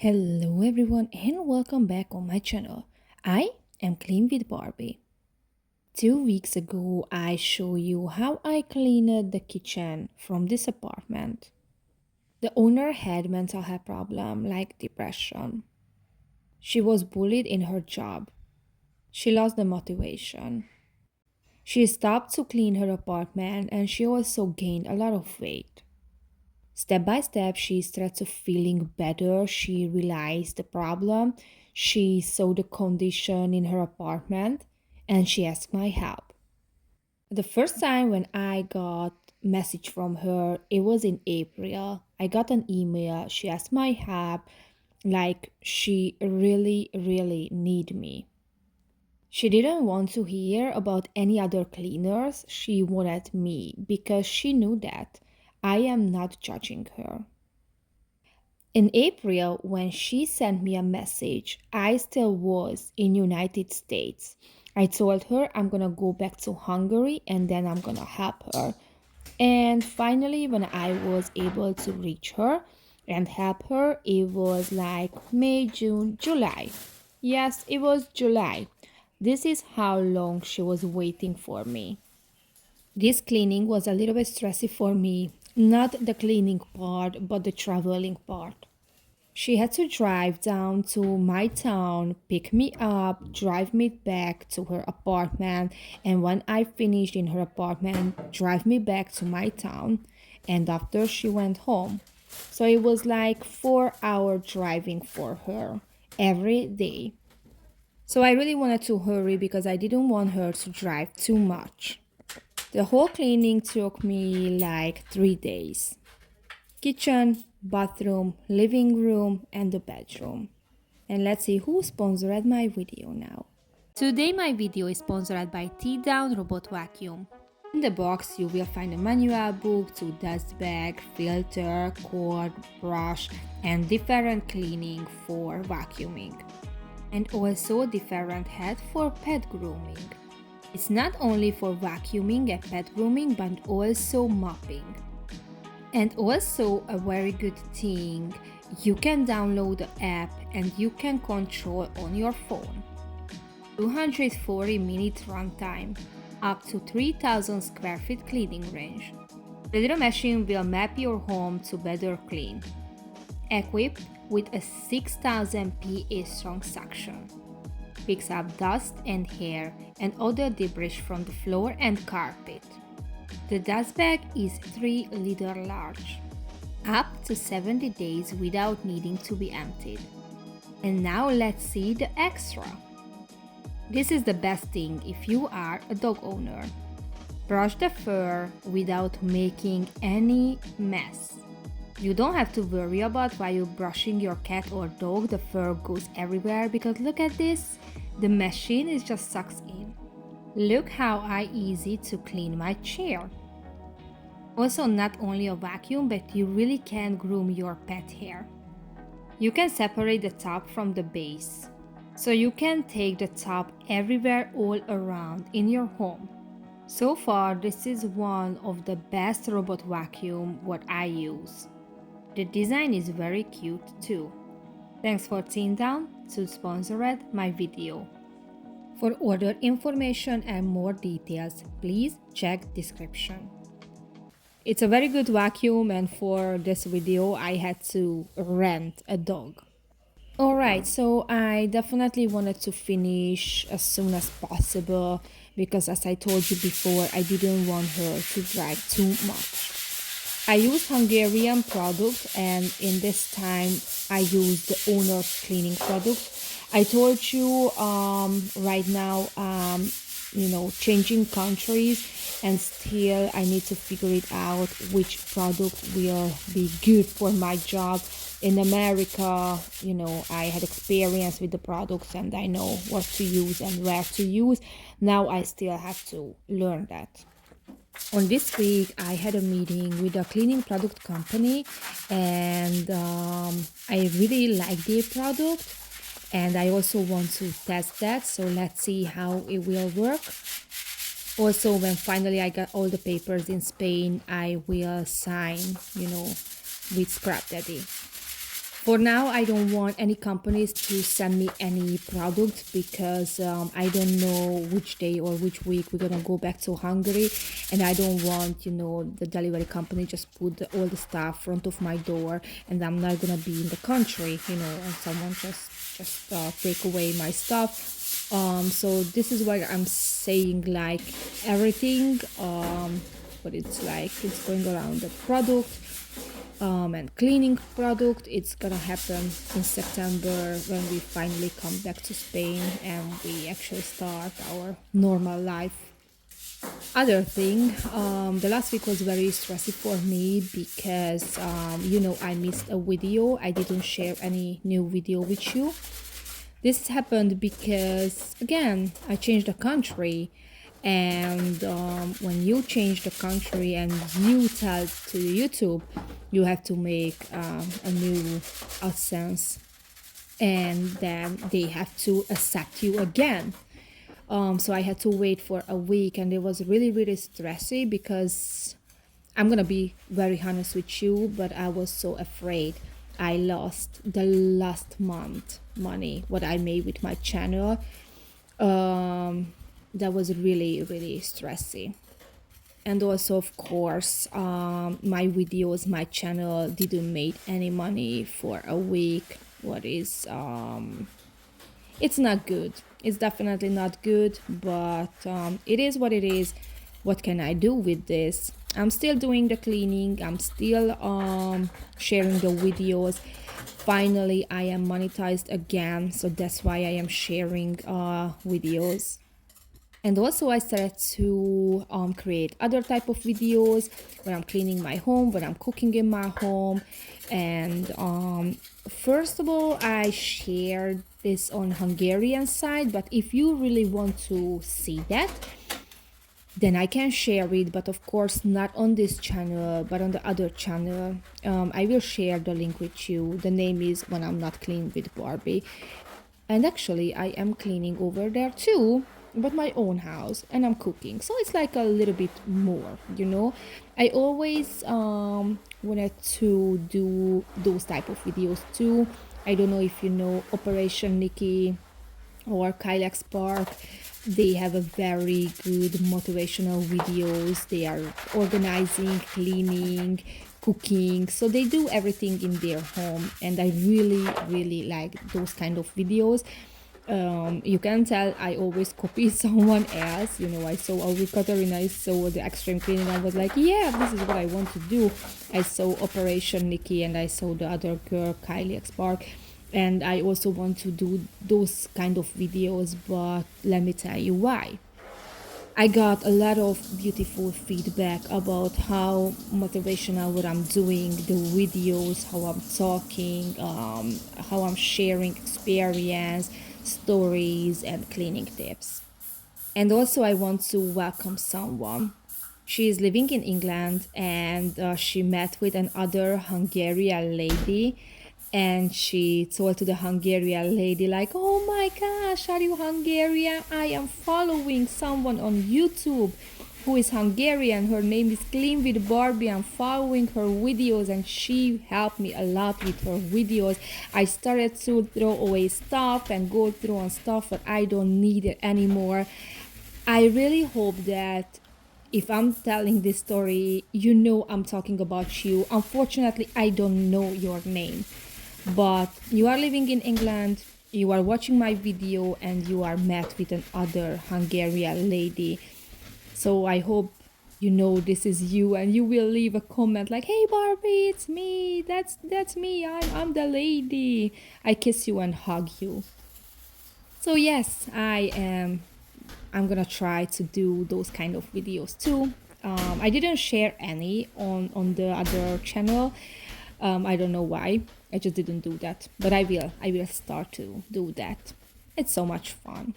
Hello everyone and welcome back on my channel. I am Clean with Barbie. 2 weeks ago I showed you how I cleaned the kitchen from this apartment. The owner had mental health problem like depression. She was bullied in her job. She lost the motivation. She stopped to clean her apartment and she also gained a lot of weight. Step by step, she started to feeling better. She realized the problem. She saw the condition in her apartment and she asked my help. The first time when I got message from her, it was in April. I got an email. She asked my help like she really need me. She didn't want to hear about any other cleaners. She wanted me because she knew that I am not judging her. In April, when she sent me a message, I still was in United States. I told her I'm gonna go back to Hungary and then I'm gonna help her. And finally, when I was able to reach her and help her, it was like May, June, July. Yes, it was July. This is how long she was waiting for me. This cleaning was a little bit stressy for me, not the cleaning part, but the traveling part. She had to drive down to my town, pick me up, drive me back to her apartment, and when I finished in her apartment, drive me back to my town, and after she went home. So it was like 4 hour driving for her every day. So I really wanted to hurry because I didn't want her to drive too much. The whole cleaning took me like 3 days. Kitchen, bathroom, living room, and the bedroom. And let's see who sponsored my video now. Today my video is sponsored by Teendow Robot Vacuum. In the box you will find a manual book to dust bag, filter, cord, brush, and different cleaning for vacuuming. And also different head for pet grooming. It's not only for vacuuming and pet grooming but also mopping. And also a very good thing, you can download the app and you can control on your phone. 240-minute runtime, up to 3000 square feet cleaning range. The little machine will map your home to better clean. Equipped with a 6000 PA strong suction. Picks up dust and hair and other debris from the floor and carpet. The dust bag is 3-liter large, up to 70 days without needing to be emptied. And now let's see the extra. This is the best thing if you are a dog owner. Brush the fur without making any mess. You don't have to worry about while you're brushing your cat or dog, the fur goes everywhere because look at this, the machine is just sucks in. Look how easy to clean my chair. Also, not only a vacuum, but you really can groom your pet hair. You can separate the top from the base. So you can take the top everywhere all around in your home. So far, this is one of the best robot vacuum what I use. The design is very cute too. Thanks for Teendow to sponsor my video. For order information and more details, please check description. It's a very good vacuum and for this video I had to rent a dog. Alright, so I definitely wanted to finish as soon as possible because as I told you before, I didn't want her to drive too much. I used Hungarian product and in this time I used the owner's cleaning product. I told you right now changing countries and still I need to figure it out which product will be good for my job. In America, I had experience with the products and I know what to use and where to use. Now I still have to learn that. On this week, I had a meeting with a cleaning product company and I really like their product and I also want to test that. So let's see how it will work. Also, when finally I got all the papers in Spain, I will sign, with Scrap Daddy. For now, I don't want any companies to send me any product because I don't know which day or which week we're gonna go back to Hungary, and I don't want, the delivery company just put all the stuff front of my door, and I'm not gonna be in the country, and someone just take away my stuff. So this is why I'm saying like everything, but it's going around the product and cleaning product. It's gonna happen in September when we finally come back to Spain and we actually start our normal life. Other thing, the last week was very stressful for me because I missed a video. I didn't share any new video with you. This happened because, again, I changed the country. And when you change the country and you tell to YouTube, you have to make a new AdSense, and then they have to accept you again. So I had to wait for a week, and it was really, really stressy because I'm gonna be very honest with you, but I was so afraid. I lost the last month money what I made with my channel. That was really, really stressy. And also, of course, my videos, my channel didn't make any money for a week. It's not good. It's definitely not good, but it is what it is. What can I do with this? I'm still doing the cleaning. I'm still sharing the videos. Finally, I am monetized again, so that's why I am sharing videos. And also I started to create other type of videos when I'm cleaning my home, when I'm cooking in my home. And first of all, I shared this on Hungarian side, but if you really want to see that, then I can share it, but of course not on this channel, but on the other channel. I will share the link with you. The name is When I'm Not Clean with Barbie. And actually, I am cleaning over there too, but my own house, and I'm cooking. So it's like a little bit more. I always wanted to do those type of videos too. I don't know if you know Operation Nikki or Kylex Park. They have a very good motivational videos. They are organizing, cleaning, cooking. So they do everything in their home. And I really, really like those kind of videos. You can tell I always copy someone else. I saw Audrey Cutter, I saw the extreme cleaning. I was like, yeah, this is what I want to do. I saw Operation Nikki and I saw the other girl, Kylie X Park. And I also want to do those kind of videos, but let me tell you why. I got a lot of beautiful feedback about how motivational what I'm doing, the videos, how I'm talking, how I'm sharing experience, stories, and cleaning tips. And also, I want to welcome someone. She is living in England, and she met with another Hungarian lady, and she told to the Hungarian lady like, oh my gosh, are you Hungarian? I am following someone on YouTube who is Hungarian. Her name is Clean with Barbie. I'm following her videos, and she helped me a lot with her videos. I started to throw away stuff and go through on stuff that I don't need it anymore. I really hope that if I'm telling this story, I'm talking about you. Unfortunately, I don't know your name, but you are living in England, you are watching my video, and you are met with another Hungarian lady. So I hope this is you, and you will leave a comment like, hey Barbie, it's me, that's me, I'm the lady. I kiss you and hug you. So yes, I'm gonna try to do those kind of videos too. I didn't share any on the other channel. I don't know why. I just didn't do that, but I will start to do that. It's so much fun.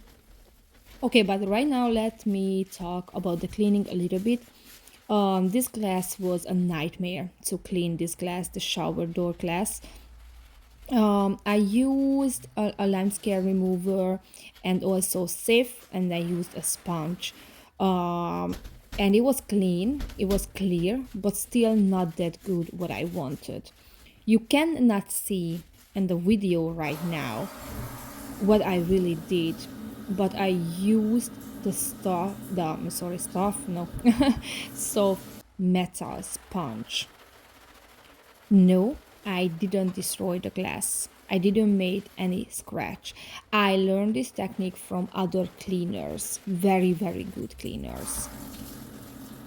Okay, but right now let me talk about the cleaning a little bit. This glass was a nightmare to clean. This glass, the shower door glass. I used a landscape remover and also sieve, and I used a sponge. And it was clean, it was clear, but still not that good what I wanted. You cannot see in the video right now what I really did, but I used the stuff, sorry, stuff, no, soft metal sponge. No, I didn't destroy the glass. I didn't make any scratch. I learned this technique from other cleaners, very, very good cleaners.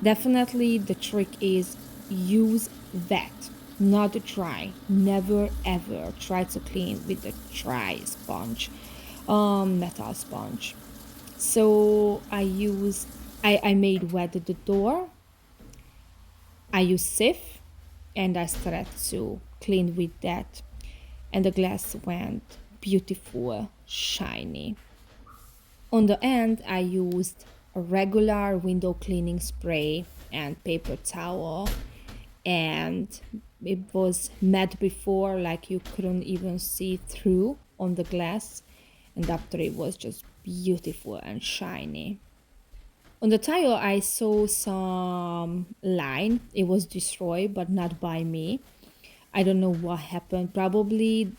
Definitely the trick is use wet, not dry. Never ever try to clean with a dry sponge, metal sponge. So I made wet the door. I used sieve and I started to clean with that. And the glass went beautiful, shiny. On the end, I used a regular window cleaning spray and paper towel, and it was matte before, like you couldn't even see through on the glass, and after it was just beautiful and shiny. On the tile, I saw some line. It was destroyed, but not by me. I don't know what happened. Probably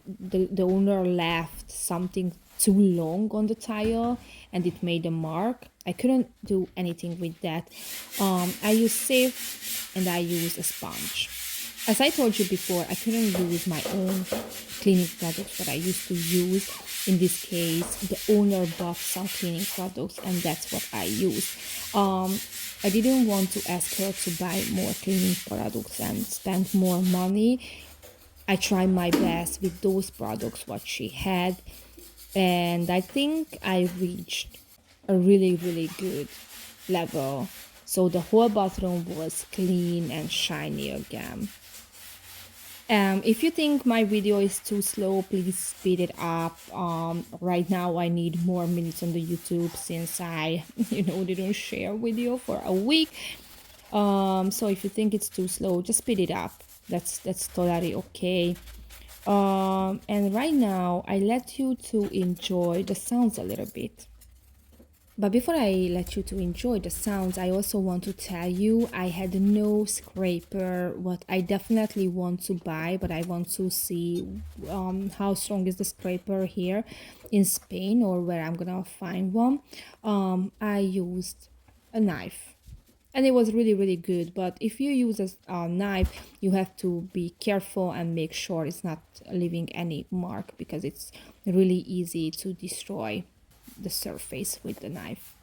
the owner left something too long on the tile and it made a mark. I couldn't do anything with that. I used safe and I used a sponge. As I told you before, I couldn't use my own cleaning products that I used to use. In this case, the owner bought some cleaning products and that's what I used. I didn't want to ask her to buy more cleaning products and spend more money. I tried my best with those products what she had, and I think I reached a really, really good level. So the whole bathroom was clean and shiny again. If you think my video is too slow, please speed it up. Right now I need more minutes on the YouTube since I, didn't share video for a week. So if you think it's too slow, just speed it up. That's totally okay. And right now I let you to enjoy the sounds a little bit. But before I let you to enjoy the sounds, I also want to tell you I had no scraper. What I definitely want to buy, but I want to see how strong is the scraper here in Spain or where I'm gonna find one. I used a knife and it was really, really good. But if you use a knife, you have to be careful and make sure it's not leaving any mark because it's really easy to destroy the surface with the knife.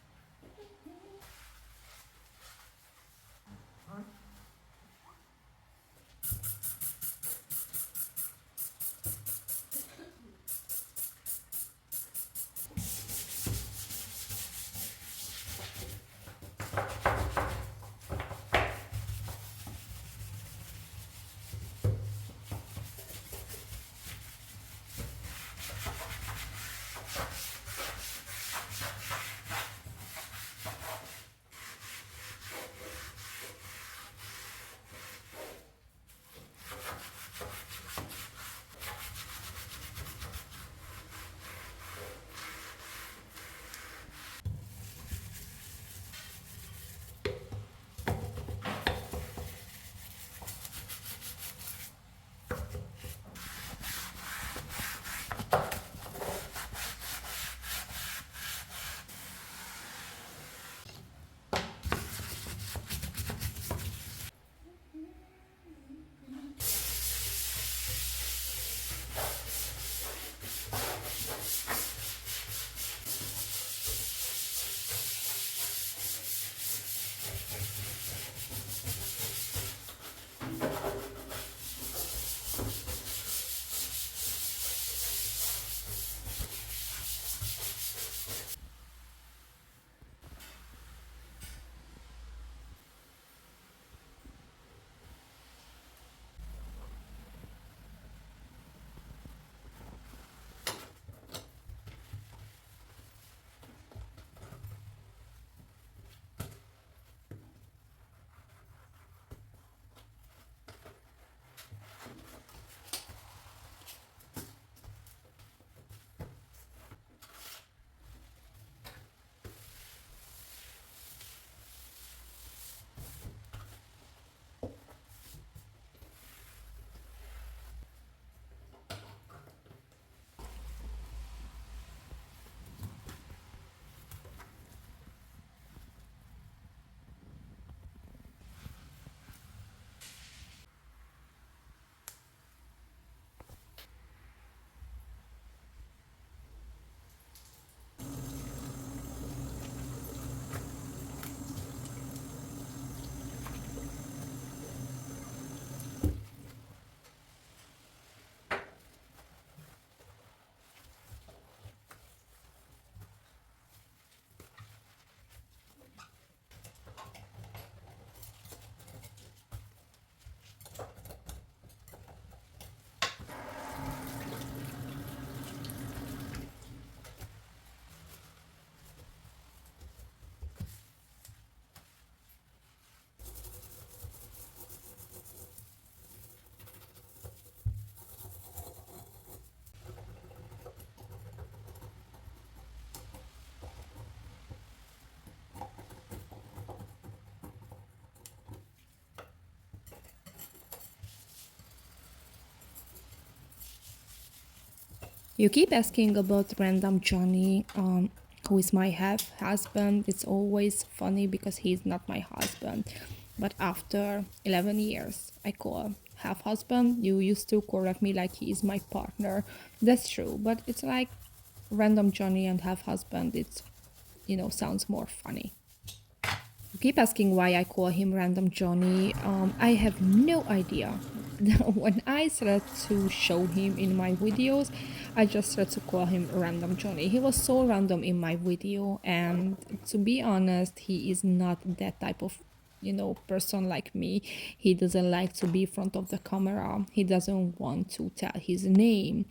You keep asking about random Johnny, who is my half husband. It's always funny because he's not my husband. But after 11 years, I call half husband. You used to correct me like he is my partner. That's true, but it's like random Johnny and half husband. It's, sounds more funny. You keep asking why I call him Random Johnny. I have no idea. When I started to show him in my videos, I just started to call him Random Johnny. He was so random in my video, and to be honest, he is not that type of person like me. He doesn't like to be in front of the camera. He doesn't want to tell his name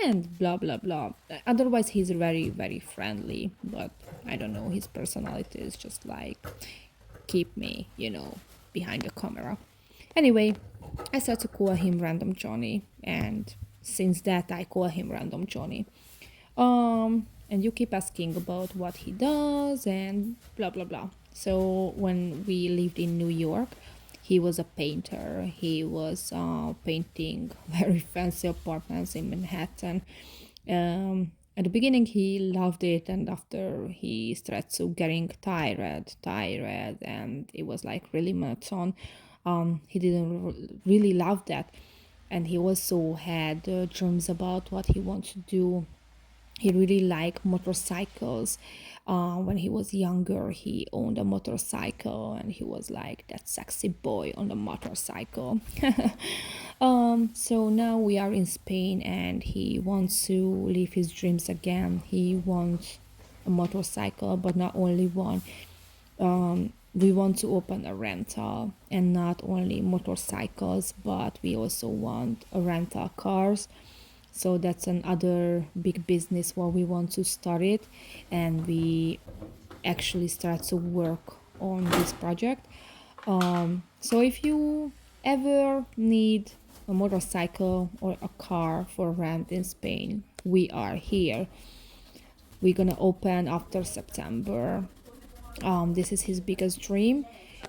and blah blah blah. Otherwise he's very very friendly, but I don't know, his personality is just like keep me, behind the camera. Anyway, I started to call him Random Johnny, and since that I call him Random Johnny. And you keep asking about what he does and blah blah blah. So when we lived in New York, he was a painter. He was painting very fancy apartments in Manhattan. At the beginning, he loved it, and after he started to getting tired, and it was like really monotone. He didn't really love that, and he also had dreams about what he wants to do. He really liked motorcycles. When he was younger, he owned a motorcycle, and he was like that sexy boy on the motorcycle. So now we are in Spain, and he wants to live his dreams again. He wants a motorcycle, but not only one. We want to open a rental, and not only motorcycles, but we also want a rental cars. So that's another big business where we want to start it, and we actually start to work on this project. So if you ever need a motorcycle or a car for rent in Spain, we are here. We're gonna open after September. This is his biggest dream,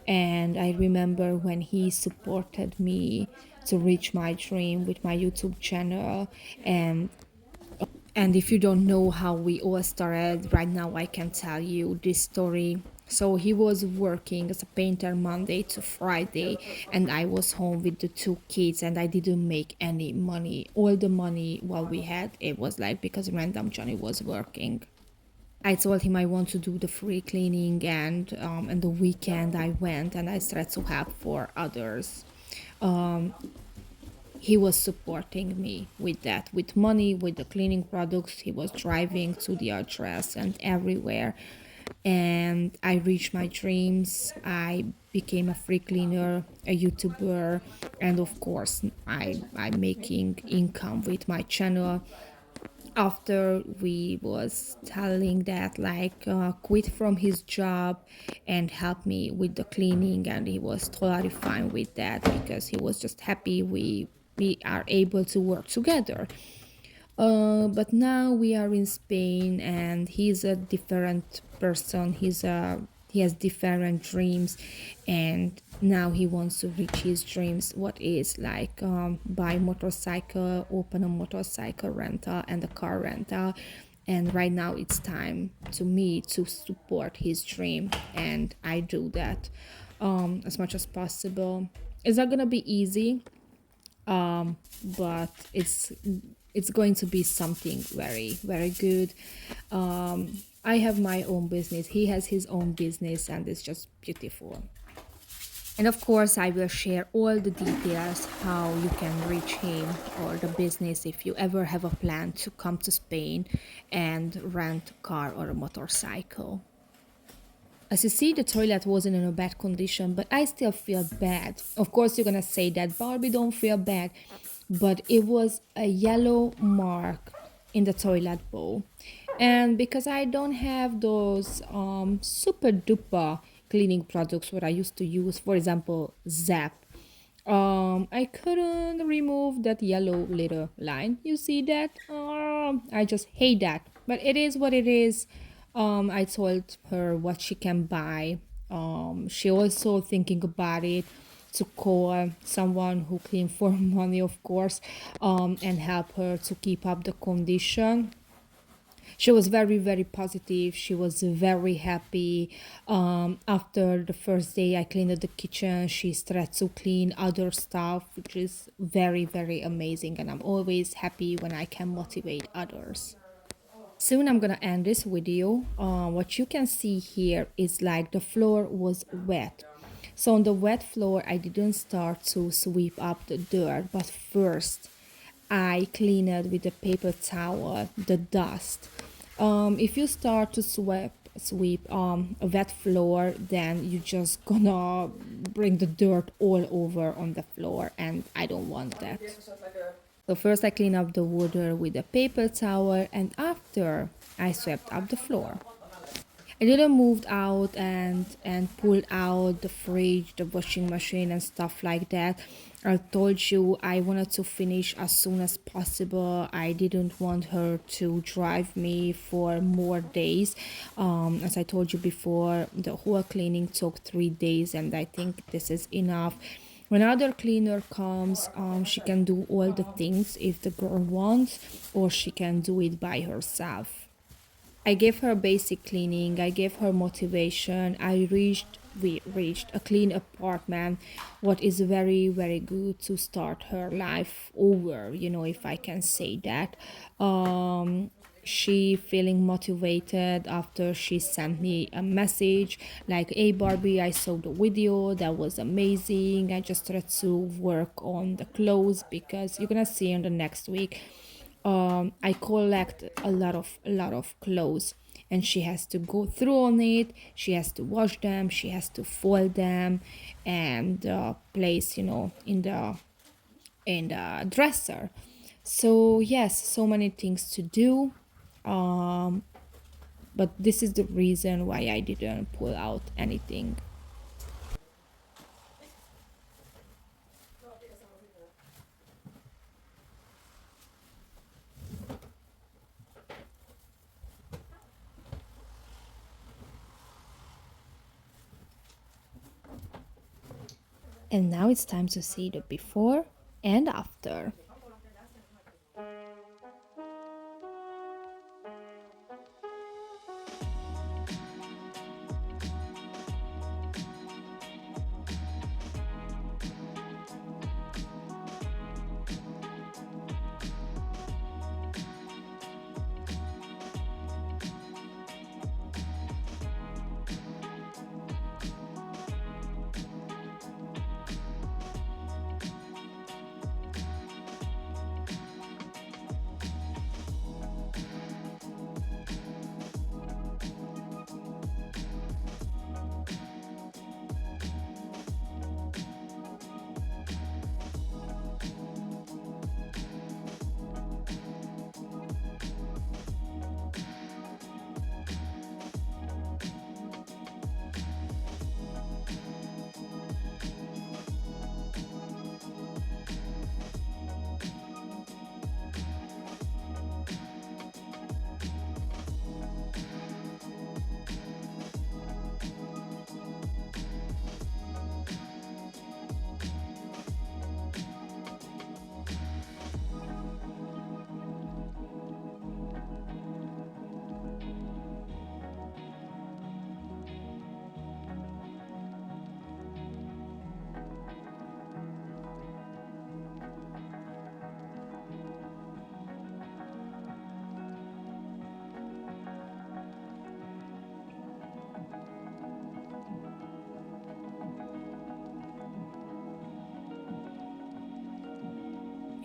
and I remember when he supported me to reach my dream with my YouTube channel. And if you don't know how we all started, right now I can tell you this story. So he was working as a painter Monday to Friday, and I was home with the two kids, and I didn't make any money. All the money what we had, it was like because Random Johnny was working. I told him I want to do the free cleaning, and the weekend I went and I started to help for others. He was supporting me with that, with money, with the cleaning products. He was driving to the address and everywhere, and I reached my dreams. I became a free cleaner, a YouTuber, and of course I'm making income with my channel. After we was telling that like quit from his job and help me with the cleaning, and he was totally fine with that because he was just happy we are able to work together. But now we are in Spain, and he's a different person. He has different dreams, and now he wants to reach his dreams. What is like buy motorcycle, open a motorcycle rental and a car rental. And right now it's time to me to support his dream, and I do that as much as possible. It's not gonna be easy, but it's going to be something very very good. I have my own business, he has his own business, and it's just beautiful. And of course I will share all the details how you can reach him or the business if you ever have a plan to come to Spain and rent a car or a motorcycle. As you see, the toilet wasn't in a bad condition, but I still feel bad. Of course, you're gonna say that Barbie don't feel bad, but it was a yellow mark in the toilet bowl. And because I don't have those super duper cleaning products what I used to use, for example, Zap, I couldn't remove that yellow little line. You see that? I just hate that. But it is what it is. I told her what she can buy. She also thinking about it. to call someone who clean for money, of course, and help her to keep up the condition. She was very, very positive. She was very happy. After the first day I cleaned the kitchen, she started to clean other stuff, which is very, very amazing, and I'm always happy when I can motivate others. Soon I'm gonna end this video. What you can see here is like the floor was wet. So on the wet floor, I didn't start to sweep up the dirt, but first I cleaned with a paper towel the dust. If you start to sweep a wet floor, then you just gonna bring the dirt all over on the floor, and I don't want that. So first I clean up the water with a paper towel, and after I swept up the floor. I didn't moved out and pulled out the fridge, the washing machine and stuff like that. I told you I wanted to finish as soon as possible. I didn't want her to drive me for more days. As I told you before, the whole cleaning took 3 days, and I think this is enough. When other cleaner comes, she can do all the things if the girl wants, or she can do it by herself. I gave her basic cleaning, I gave her motivation. We reached a clean apartment, what is very, very good to start her life over, if I can say that. She feeling motivated after she sent me a message like, hey Barbie, I saw the video, that was amazing. I just tried to work on the clothes because you're gonna see in the next week I collect a lot of clothes, and she has to go through on it. She has to wash them. She has to fold them, and place in the dresser. So yes, so many things to do. Um, but this is the reason why I didn't pull out anything. And now it's time to see the before and after.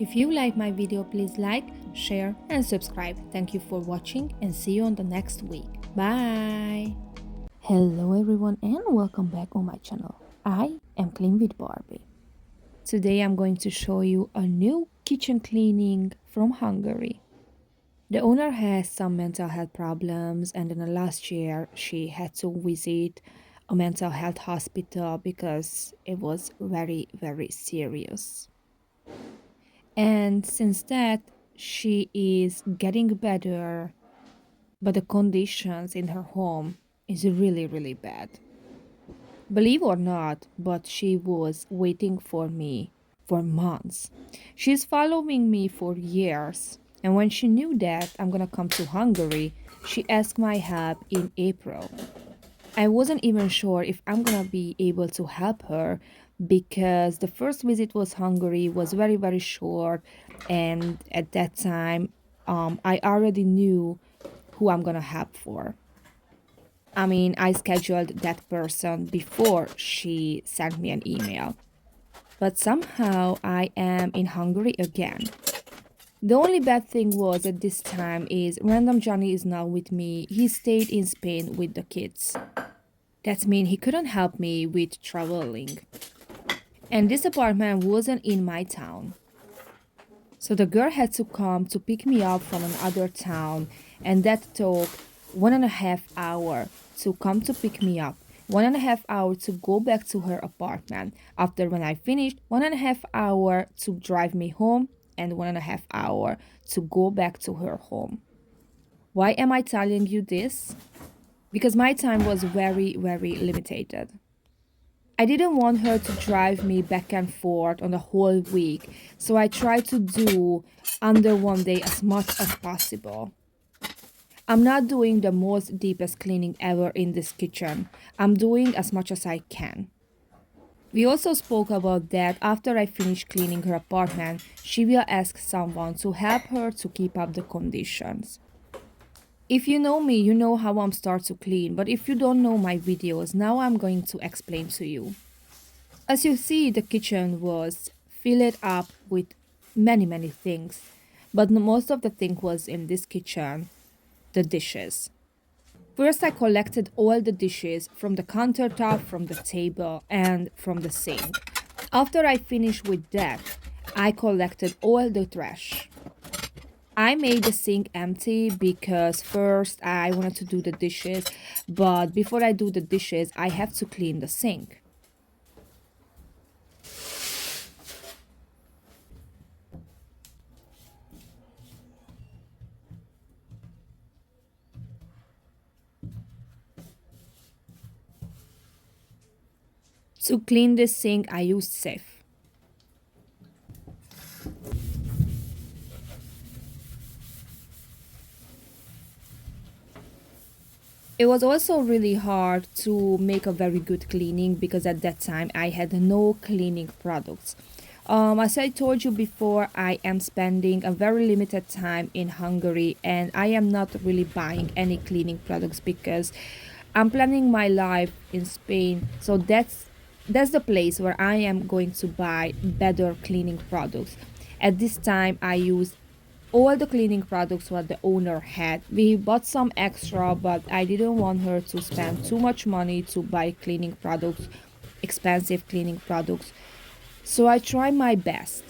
If you like my video, please like, share and subscribe. Thank you for watching, and see you on the next week. Bye! Hello everyone and welcome back on my channel. I am Clean with Barbie. Today I'm going to show you a new kitchen cleaning from Hungary. The owner has some mental health problems, and in the last year she had to visit a mental health hospital because it was very, very serious. And since that, she is getting better, but the conditions in her home is really, really bad. Believe or not, but she was waiting for me for months. She's following me for years. And when she knew that I'm gonna come to Hungary, she asked my help in April. I wasn't even sure if I'm gonna be able to help her because the first visit was Hungary was very very short, and at that time, I already knew who I'm gonna help for. I mean, I scheduled that person before she sent me an email. But somehow I am in Hungary again. The only bad thing was at this time is random Johnny is now with me. He stayed in Spain with the kids. That means he couldn't help me with traveling. And this apartment wasn't in my town. So the girl had to come to pick me up from another town, and that took 1.5 hours to come to pick me up. 1.5 hours to go back to her apartment. After when I finished, 1.5 hours to drive me home, and 1.5 hours to go back to her home. Why am I telling you this? Because my time was very, very limited. I didn't want her to drive me back and forth on the whole week, so I tried to do under one day as much as possible. I'm not doing the most deepest cleaning ever in this kitchen. I'm doing as much as I can. We also spoke about that after I finish cleaning her apartment, she will ask someone to help her to keep up the conditions. If you know me, you know how I'm start to clean, but if you don't know my videos, now I'm going to explain to you. As you see, the kitchen was filled up with many, many things, but most of the thing was in this kitchen, the dishes. First, I collected all the dishes from the countertop, from the table, and from the sink. After I finished with that, I collected all the trash. I made the sink empty because first I wanted to do the dishes, but before I do the dishes, I have to clean the sink. To clean this sink, I used Sif. It was also really hard to make a very good cleaning because at that time I had no cleaning products. As I told you before, I am spending a very limited time in Hungary and I am not really buying any cleaning products because I'm planning my life in Spain. So that's the place where I am going to buy better cleaning products. At this time, I use all the cleaning products what the owner had. We bought some extra, but I didn't want her to spend too much money to buy cleaning products, expensive cleaning products. So I try my best.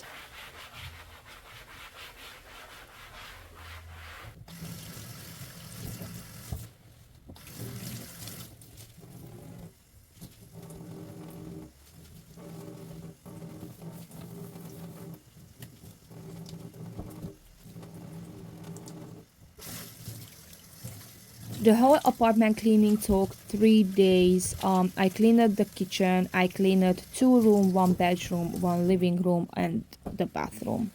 The whole apartment cleaning took 3 days. I cleaned the kitchen, I cleaned two room, one bedroom, one living room, and the bathroom.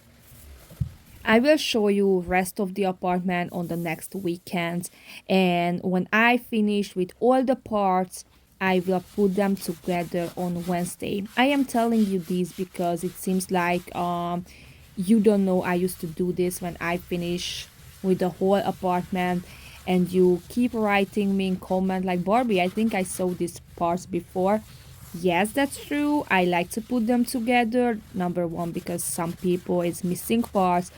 I will show you rest of the apartment on the next weekend, and when I finish with all the parts, I will put them together on Wednesday. I am telling you this because it seems like you don't know I used to do this when I finish with the whole apartment, and you keep writing me in comment like, Barbie, I think I saw these parts before. Yes, that's true. I like to put them together. Number one, because some people is missing parts.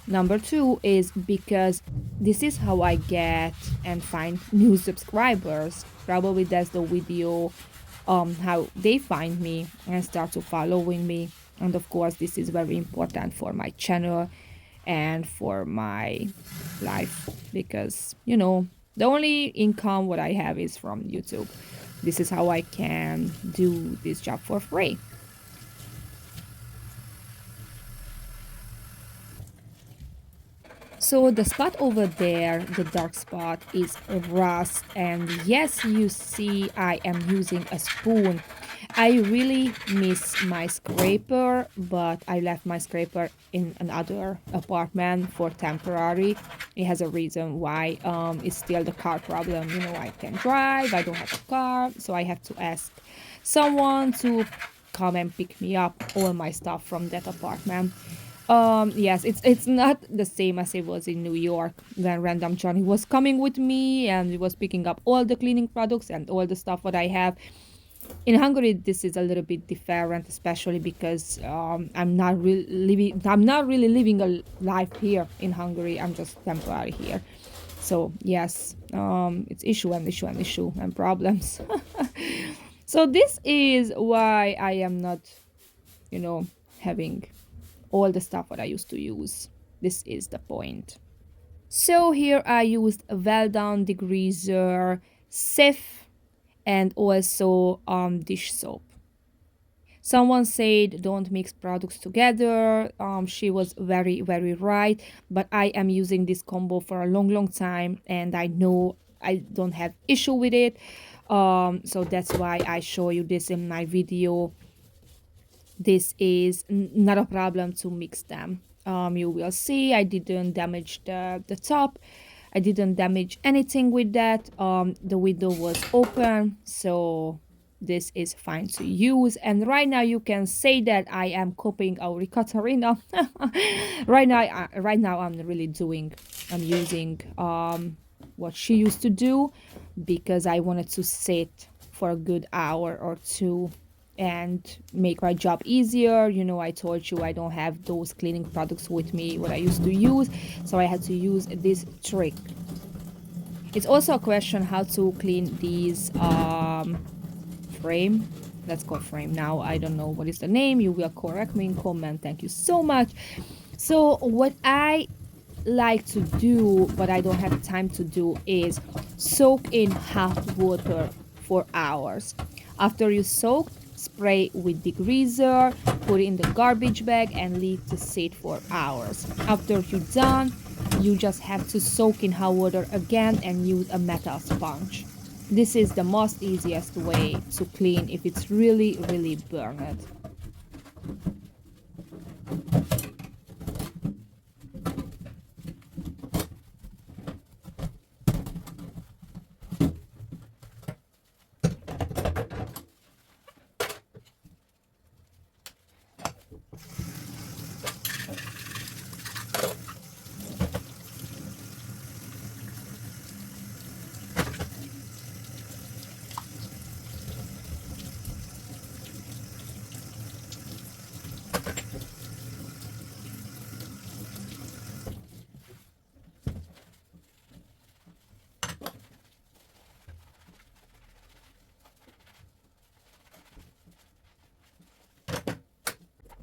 Number two is because this is how I get and find new subscribers. Probably that's the video how they find me and start to following me. And of course, this is very important for my channel and for my life because the only income what I have is from YouTube. This is how I can do this job for free. So the spot over there, the dark spot, is rust. And yes, you see I am using a spoon. I really miss my scraper, but I left my scraper in another apartment for temporary. It has a reason why. It's still the car problem. I can drive, I don't have a car, so I have to ask someone to come and pick me up all my stuff from that apartment. Yes, it's not the same as it was in New York when Random Johnny was coming with me and he was picking up all the cleaning products and all the stuff what I have. In Hungary, this is a little bit different, especially because I'm not really living a life here in Hungary. I'm just temporary here. So yes, it's issue and issue and issue and problems. So this is why I am not, having all the stuff that I used to use. This is the point. So here I used a well done degreaser, sieve, and also dish soap. Someone said don't mix products together. She was very, very right. But I am using this combo for a long, long time, and I know I don't have issue with it. So that's why I show you this in my video. This is not a problem to mix them. You will see I didn't damage the top. I didn't damage anything with that. The window was open, so this is fine to use. And right now you can say that I am copying our Katarina. Right now I'm using what she used to do, because I wanted to sit for a good hour or two and make my job easier. I told you I don't have those cleaning products with me what I used to use, so I had to use this trick. It's also a question how to clean these frame. Let's call frame now. I don't know what is the name. You will correct me in comment. Thank you so much. So what I like to do, but I don't have time to do, is soak in hot water for hours. After you soak, spray with degreaser, put it in the garbage bag and leave to sit for hours. After you're done, you just have to soak in hot water again and use a metal sponge. This is the most easiest way to clean if it's really, really burned.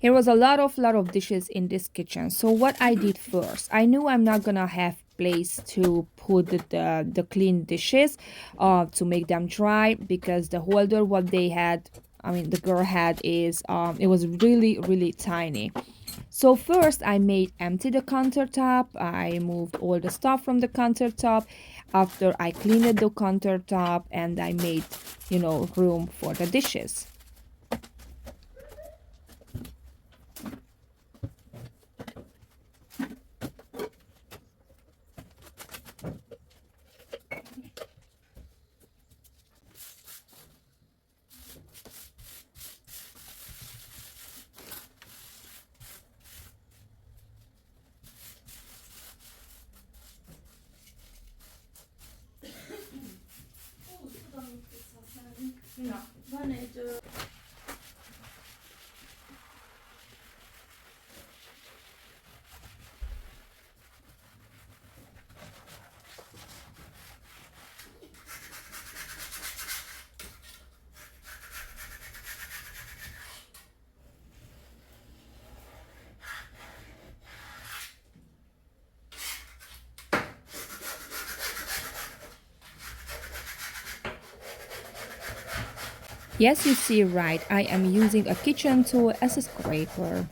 Here was a lot of dishes in this kitchen. So what I did first, I knew I'm not gonna have place to put the clean dishes to make them dry, because the holder what they had, I mean the girl had, is it was really, really tiny. So first I made empty the countertop. I moved all the stuff from the countertop. After I cleaned the countertop and I made, room for the dishes. Na, van egy... Yes, you see right. I am using a kitchen tool as a scraper.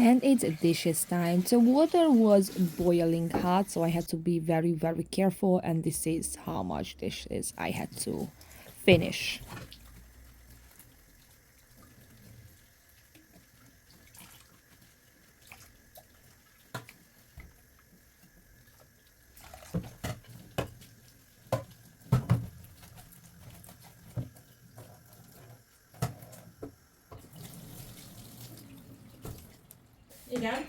And it's dishes time. The water was boiling hot, so I had to be very, very careful. And this is how much dishes I had to finish. Igen.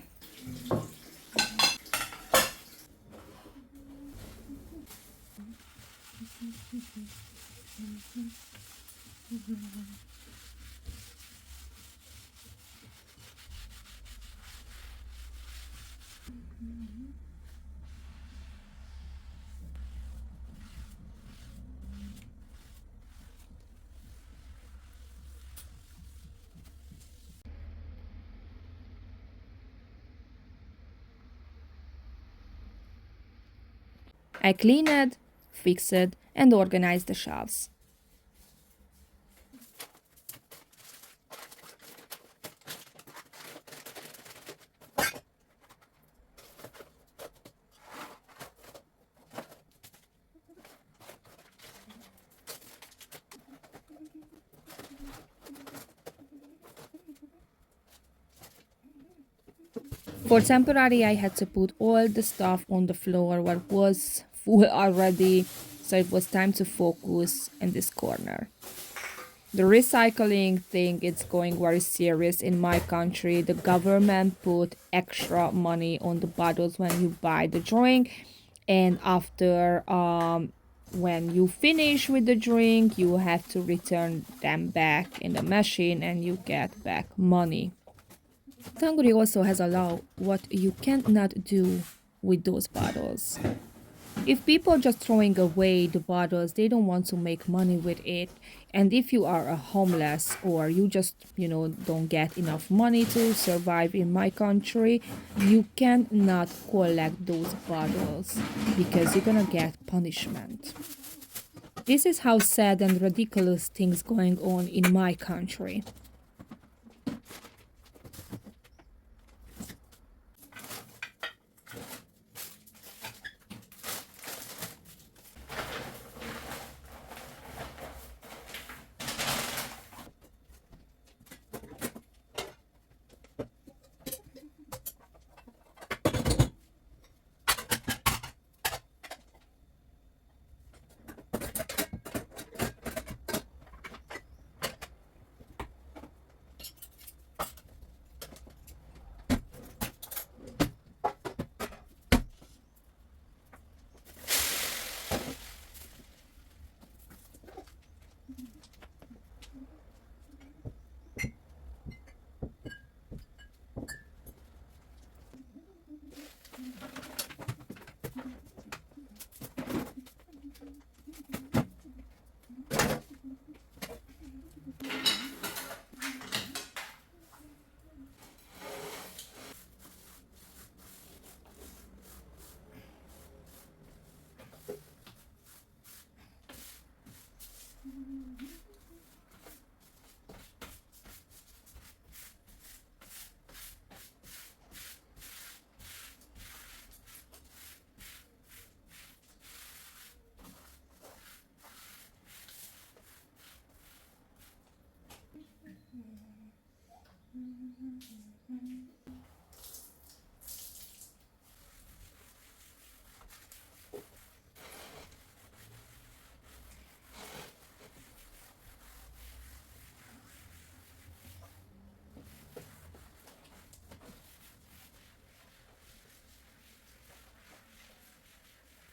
I cleaned, fixed, and organized the shelves. For temporary, I had to put all the stuff on the floor what was full already, so it was time to focus in this corner. The recycling thing is going very serious in my country. The government put extra money on the bottles when you buy the drink, and after when you finish with the drink, you have to return them back in the machine and you get back money. Hungary also has a law what you cannot do with those bottles. If people are just throwing away the bottles, they don't want to make money with it. And if you are a homeless or you just, don't get enough money to survive in my country, you cannot collect those bottles because you're gonna get punishment. This is how sad and ridiculous things going on in my country.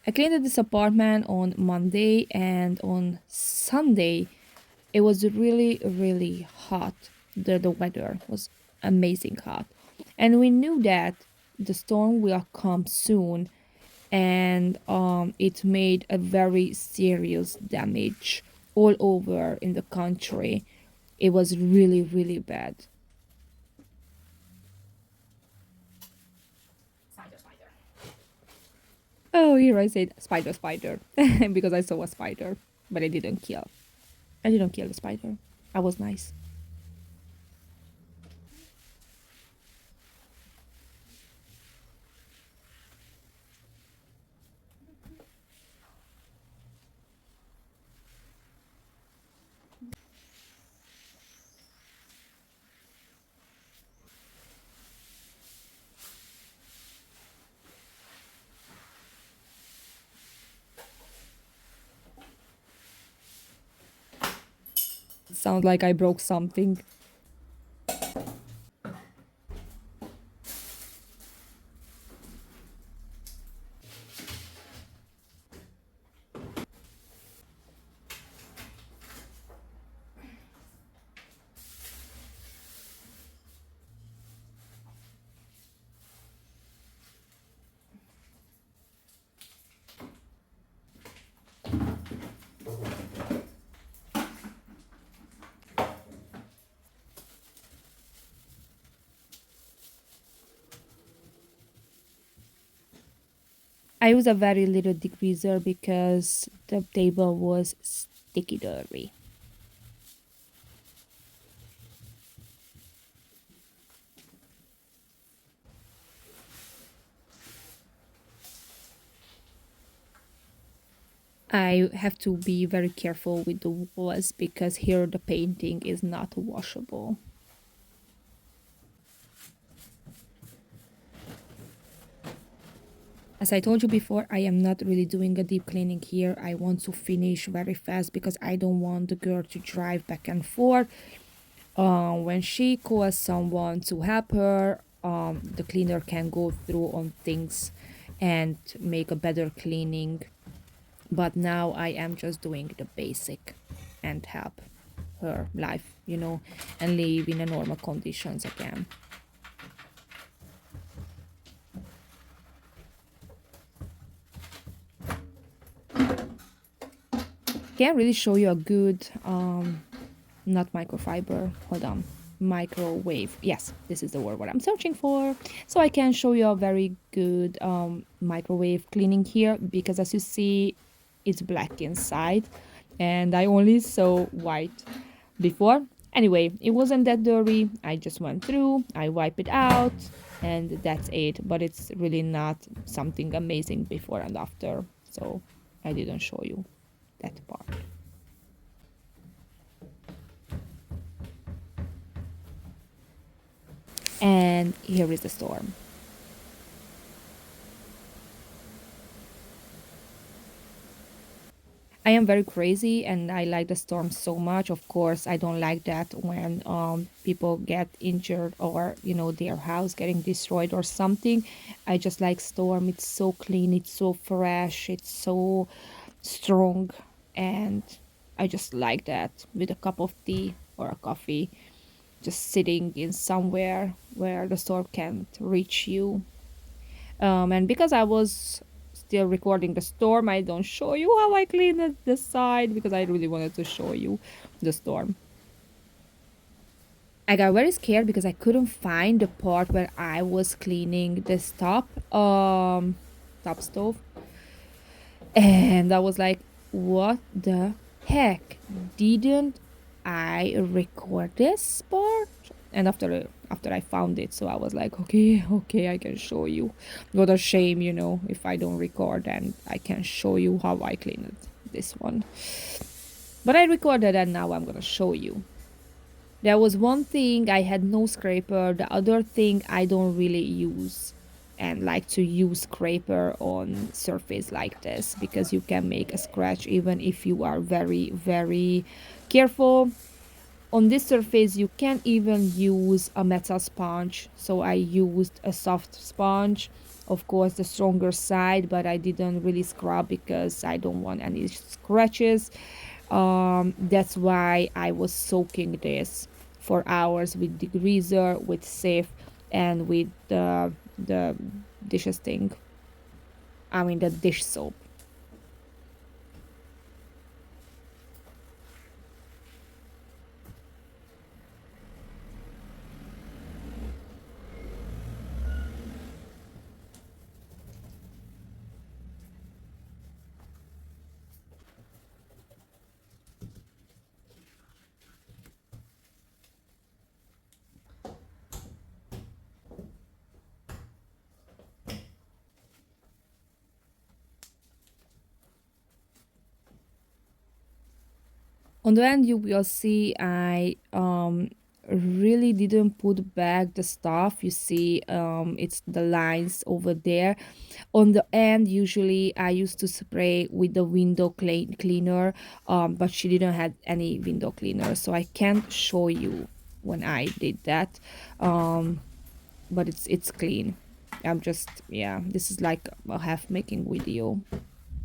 I cleaned this apartment on Monday and on Sunday it was really, really hot. The weather was amazing hot. And we knew that the storm will come soon and it made a very serious damage all over in the country. It was really, really bad. Spider, spider. Oh, here I said spider, spider because I saw a spider, but I didn't kill. I didn't kill the spider. I was nice. Sounds like I broke something. I use a very little degreaser because the table was sticky dirty. I have to be very careful with the walls because here the painting is not washable. As I told you before, I am not really doing a deep cleaning here. I want to finish very fast because I don't want the girl to drive back and forth. When she calls someone to help her, the cleaner can go through on things and make a better cleaning. But now I am just doing the basic and help her life, and live in a normal conditions again. Can't really show you a good not microfiber, hold on, microwave, yes, this is the word what I'm searching for. So I can show you a very good microwave cleaning here because as you see it's black inside and I only saw white before. Anyway, it wasn't that dirty. I just went through, I wipe it out, and that's it. But it's really not something amazing before and after, so I didn't show you that part. And here is the storm. I am very crazy and I like the storm so much. Of course, I don't like that when people get injured or their house getting destroyed or something. I just like storm. It's so clean, it's so fresh, it's so strong, and I just like that with a cup of tea or a coffee, just sitting in somewhere where the storm can't reach you. And because I was still recording the storm, I don't show you how I cleaned the side because I really wanted to show you the storm. I got very scared because I couldn't find the part where I was cleaning this top stove, and I was like, what the heck? Didn't I record this part? And after I found it, so I was like, okay, okay, I can show you. What a shame, if I don't record and I can show you how I cleaned this one. But I recorded and now I'm gonna show you. There was one thing I had no scraper, the other thing I don't really use and like to use scraper on surface like this because you can make a scratch even if you are very very careful. On this surface you can even use a metal sponge, so I used a soft sponge, of course the stronger side, but I didn't really scrub because I don't want any scratches. That's why I was soaking this for hours with degreaser, with safe, and with the dishes thing, I mean the dish soap. On the end, you will see I really didn't put back the stuff. You see, it's the lines over there on the end. Usually I used to spray with the cleaner, but she didn't have any window cleaner, so I can't show you when I did that. um but it's clean. I'm just, yeah, this is like a half making video.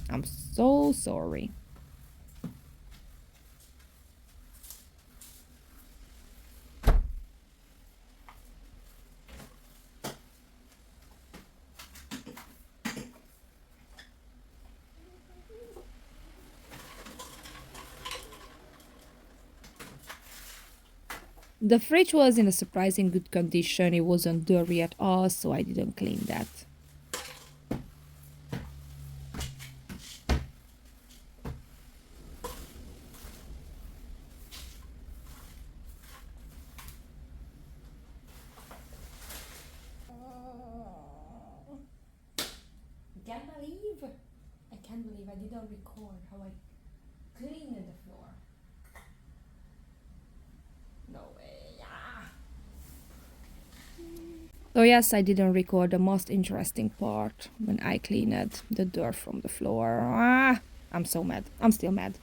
I'm so sorry. The fridge was in a surprising good condition. It wasn't dirty at all, so I didn't clean that. Can't believe. I can't believe I didn't record how I cleaned the floor. No way. Yeah. So yes, I didn't record the most interesting part when I cleaned the dirt from the floor. I'm so mad. I'm still mad.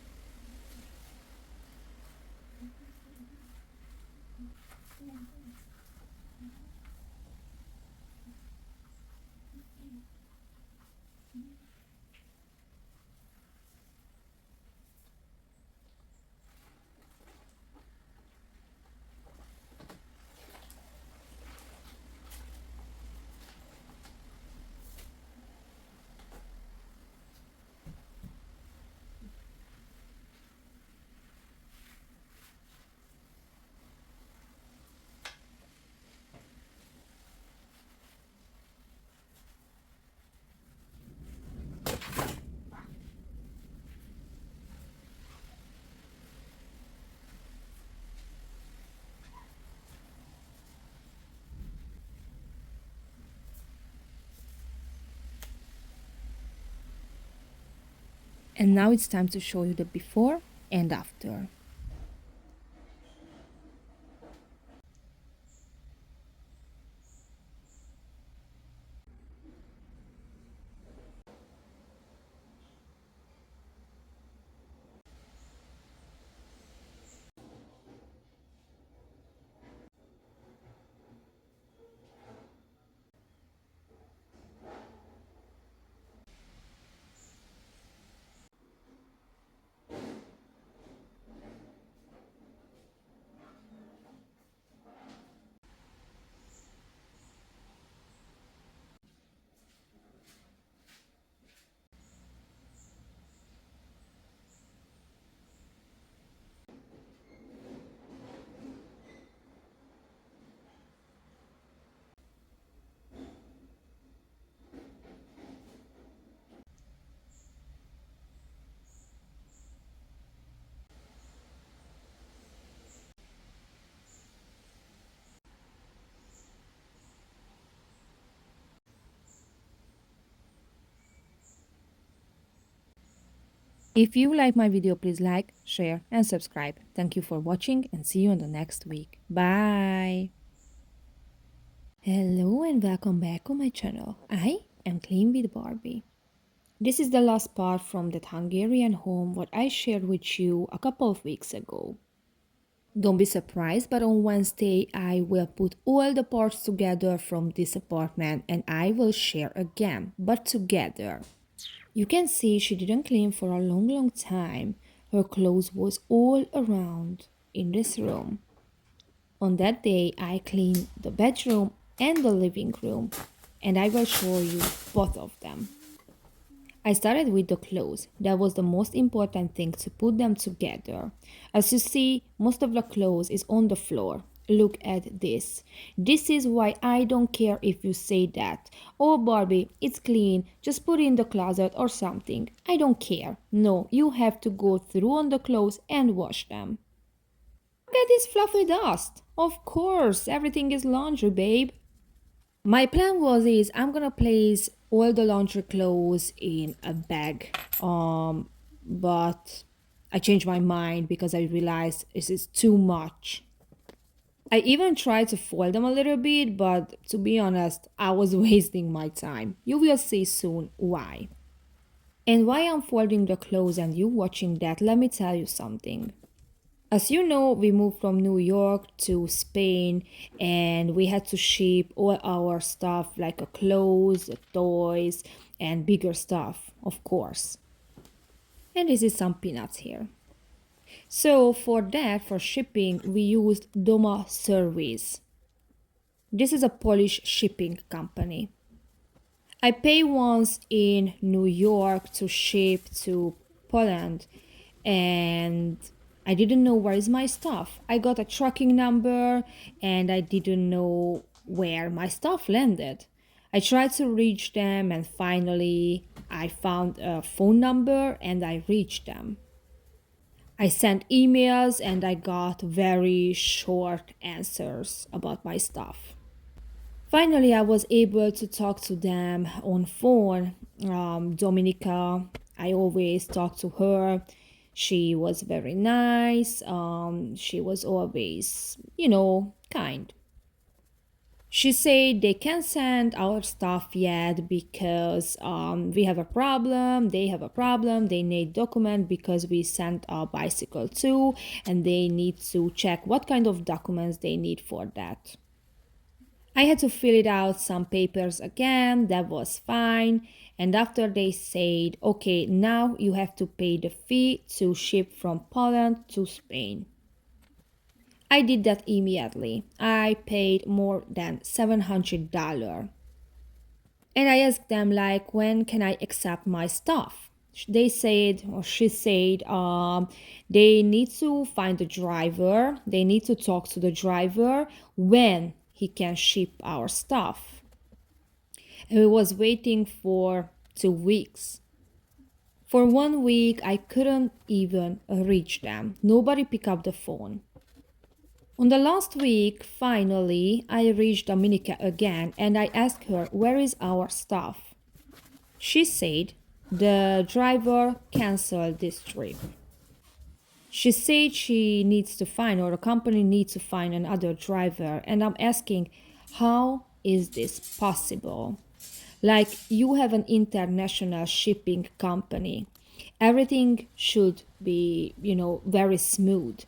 And now it's time to show you the before and after. If you like my video, please like, share, and subscribe. Thank you for watching and see you in the next week. Bye! Hello and welcome back on my channel. I am Clean with Barbie. This is the last part from that Hungarian home what I shared with you a couple of weeks ago. Don't be surprised, but on Wednesday I will put all the parts together from this apartment and I will share again, but together. You can see she didn't clean for a long time. Her clothes was all around in this room. On that day, I cleaned the bedroom and the living room, and I will show you both of them. I started with the clothes. That was the most important thing, to put them together. As you see, most of the clothes is on the floor. Look at this. This is why I don't care if you say that. Oh, Barbie, it's clean. Just put it in the closet or something. I don't care. No, you have to go through on the clothes and wash them. Look at this fluffy dust. Of course, everything is laundry, babe. My plan was is I'm gonna place all the laundry clothes in a bag. But I changed my mind because I realized this is too much. I even tried to fold them a little bit, but to be honest, I was wasting my time. You will see soon why. And why I'm folding the clothes and you watching that, let me tell you something. As you know, we moved from New York to Spain and we had to ship all our stuff like clothes, toys, and bigger stuff, of course. And this is some peanuts here. So for that, for shipping, we used Doma Service. This is a Polish shipping company. I paid once in New York to ship to Poland and I didn't know where is my stuff. I got a tracking number and I didn't know where my stuff landed. I tried to reach them and finally I found a phone number and I reached them. I sent emails and I got very short answers about my stuff. Finally, I was able to talk to them on phone. Dominica, I always talk to her. She was very nice. She was always, kind. She said they can't send our stuff yet because we have a problem. They have a problem. They need document because we sent our bicycle too, and they need to check what kind of documents they need for that. I had to fill it out some papers again, that was fine. And after they said, okay, now you have to pay the fee to ship from Poland to Spain. I did that immediately. I paid more than $700. And I asked them, like, when can I accept my stuff? They said, or she said, they need to find the driver. They need to talk to the driver when he can ship our stuff. And we was waiting for 2 weeks. For 1 week, I couldn't even reach them. Nobody picked up the phone. On the last week, finally, I reached Dominica again and I asked her, where is our stuff? She said, the driver canceled this trip. She said she needs to find, or the company needs to find another driver. And I'm asking, how is this possible? Like, you have an international shipping company. Everything should be, very smooth.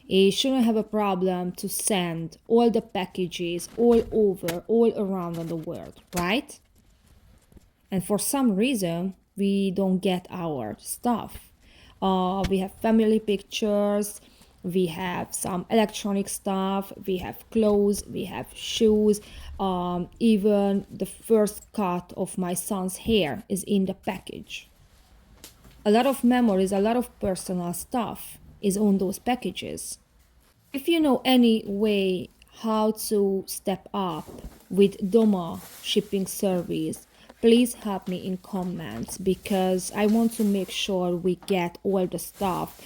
It shouldn't have a problem to send all the packages all over, all around on the world, right? And for some reason, we don't get our stuff. We have family pictures, we have some electronic stuff, we have clothes, we have shoes. Even the first cut of my son's hair is in the package. A lot of memories, a lot of personal stuff is on those packages. If you know any way how to step up with Doma shipping service, please help me in comments because I want to make sure we get all the stuff.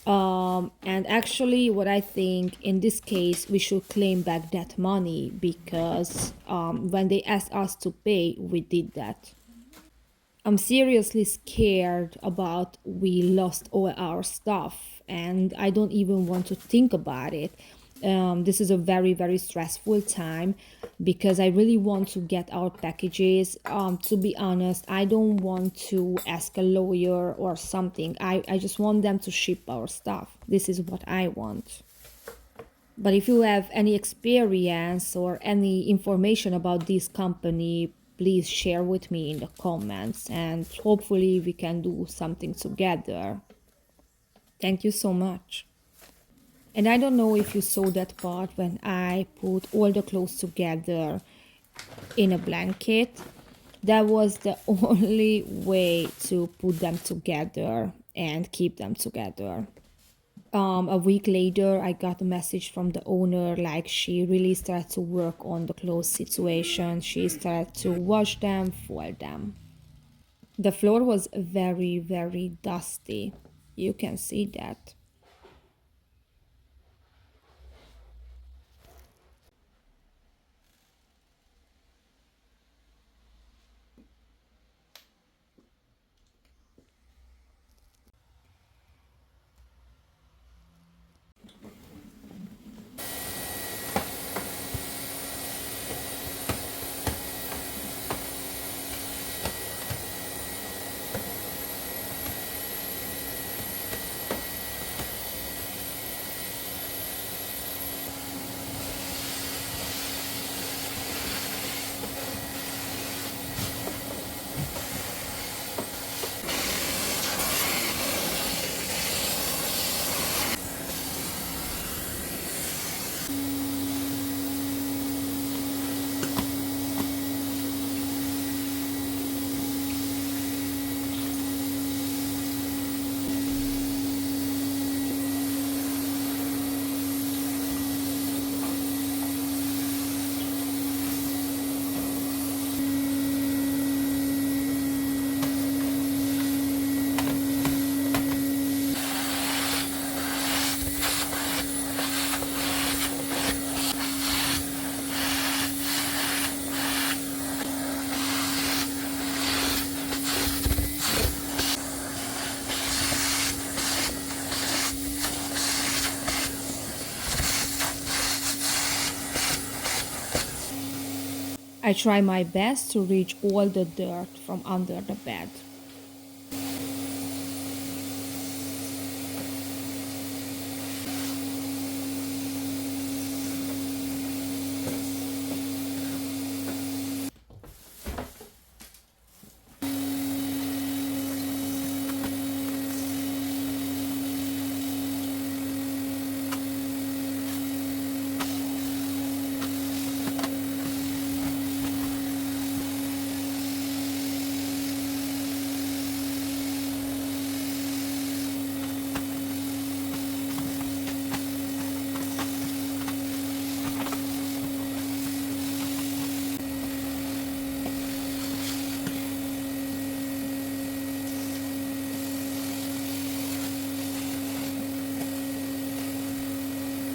And actually, what I think in this case, we should claim back that money because when they asked us to pay, we did that. I'm seriously scared about we lost all our stuff and I don't even want to think about it. This is a very, very stressful time because I really want to get our packages. To be honest, I don't want to ask a lawyer or something. I just want them to ship our stuff. This is what I want. But if you have any experience or any information about this company, please share with me in the comments and hopefully we can do something together. Thank you so much. And I don't know if you saw that part when I put all the clothes together in a blanket. That was the only way to put them together and keep them together. A week later, I got a message from the owner like she really started to work on the clothes situation. She started to wash them, fold them. The floor was very, very dusty. You can see that. I try my best to reach all the dirt from under the bed.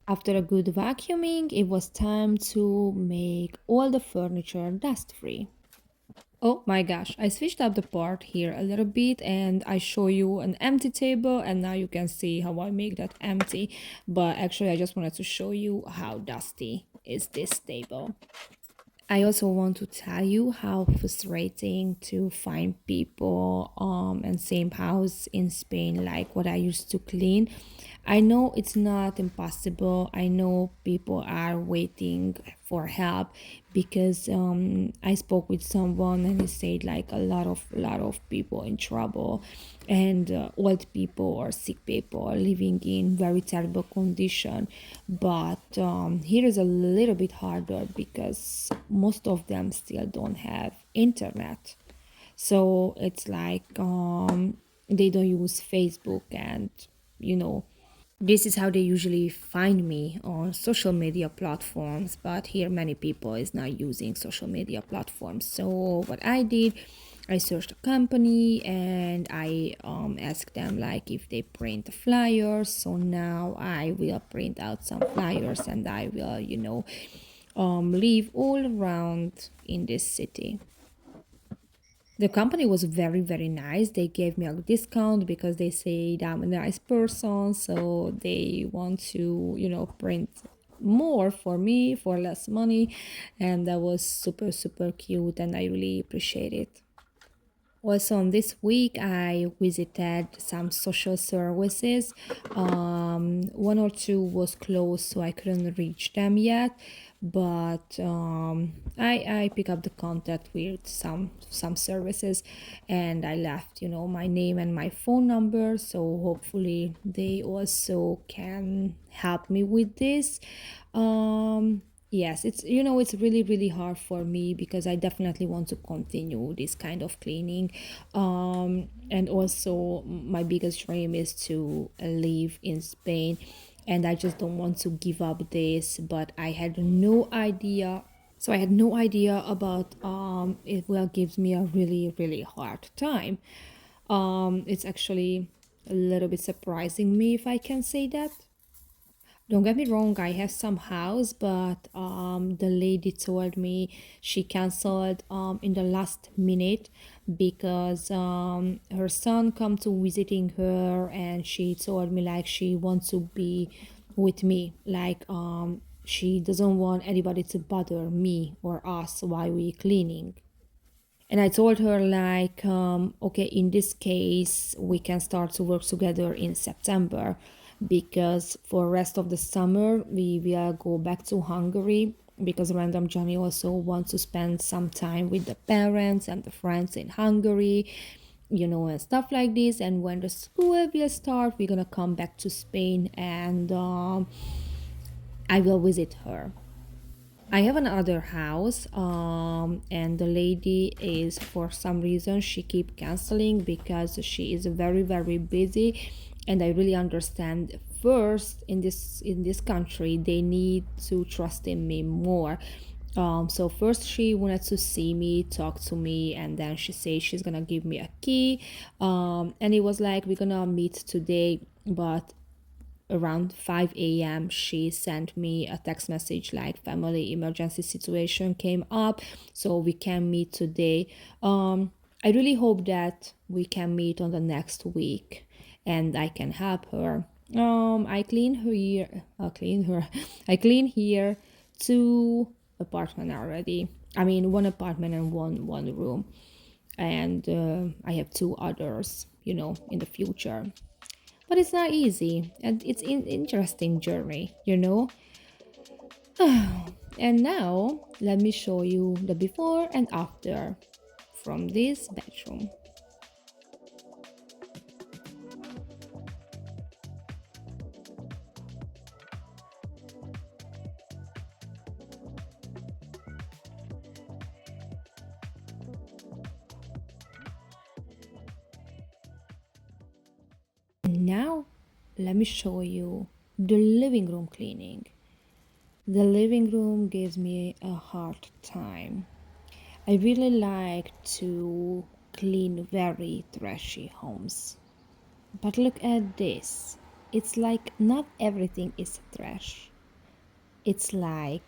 After a good vacuuming, it was time to make all the furniture dust free. Oh my gosh, I switched up the part here a little bit and I show you an empty table and now you can see how I make that empty. But actually I just wanted to show you how dusty is this table. I also want to tell you how frustrating to find people and same house in Spain like what I used to clean. I know it's not impossible. I know people are waiting for help because I spoke with someone and he said like a lot of people in trouble and old people or sick people are living in very terrible condition. But here is a little bit harder because most of them still don't have internet. So it's like they don't use Facebook and you know this is how they usually find me on social media platforms, but here many people is not using social media platforms. So what I did, I searched a company and I asked them like if they print flyers. So now I will print out some flyers and I will live all around in this city. The company was very, very nice. They gave me a discount because they say I'm a nice person. So they want to, print more for me for less money. And that was super, super cute. And I really appreciate it. Also, on this week, I visited some social services. One or two was closed, so I couldn't reach them yet. But I pick up the contact with some services, and I left, my name and my phone number. So hopefully, they also can help me with this. Yes, it's really, really hard for me because I definitely want to continue this kind of cleaning. And also, my biggest dream is to live in Spain, and I just don't want to give up this, but I had no idea. So I had no idea about it will gives me a really, really hard time. It's actually a little bit surprising me if I can say that. Don't get me wrong, I have some house, but the lady told me she canceled in the last minute because her son come to visiting her and she told me like she wants to be with me, like she doesn't want anybody to bother me or us while we cleaning. And I told her like okay, in this case we can start to work together in September because for rest of the summer we will go back to Hungary because random Johnny also wants to spend some time with the parents and the friends in Hungary, and stuff like this. And when the school will start, we're gonna come back to Spain and I will visit her. I have another house, and the lady is for some reason she keep canceling because she is very, very busy, and I really understand. First, in this country, they need to trust in me more. So first she wanted to see me, talk to me, and then she said she's gonna give me a key. And it was like we're gonna meet today, but around 5 a.m. she sent me a text message like family emergency situation came up, so we can meet today. I really hope that we can meet on the next week and I can help her. I clean her here I clean here 2 apartment already. I mean, one apartment and one room, and I have two others, in the future. But it's not easy, and it's an interesting journey. And now let me show you the before and after from this bedroom. Now let me show you the living room cleaning. The living room gives me a hard time. I really like to clean very trashy homes. But look at this. It's like not everything is trash. It's like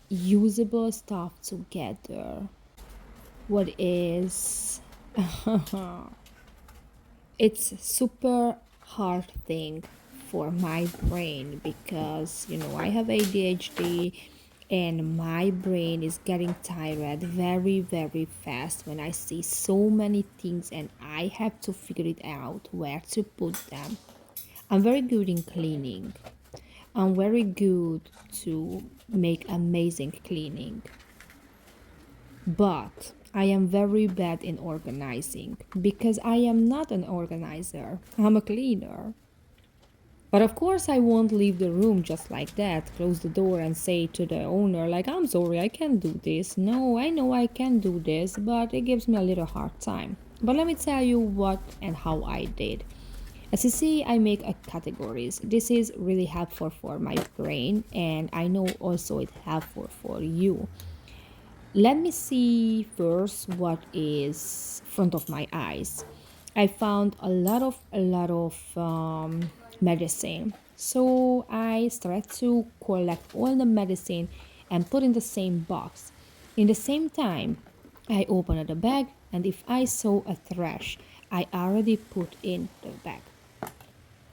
usable stuff together. What is it's super hard thing for my brain because I have ADHD and my brain is getting tired very very fast when I see so many things and I have to figure it out where to put them. I'm very good in cleaning. I'm very good to make amazing cleaning, but I am very bad in organizing because I am not an organizer. I'm a cleaner. But of course, I won't leave the room just like that, close the door and say to the owner, like, I'm sorry, I can't do this. No, I know I can do this, but it gives me a little hard time. But let me tell you what and how I did. As you see, I make a categories. This is really helpful for my brain, and I know also it's helpful for you. Let me see first what is front of my eyes. I found a lot of medicine, so I started to collect all the medicine and put in the same box. In the same time, I opened the bag, and if I saw a trash, I already put in the bag.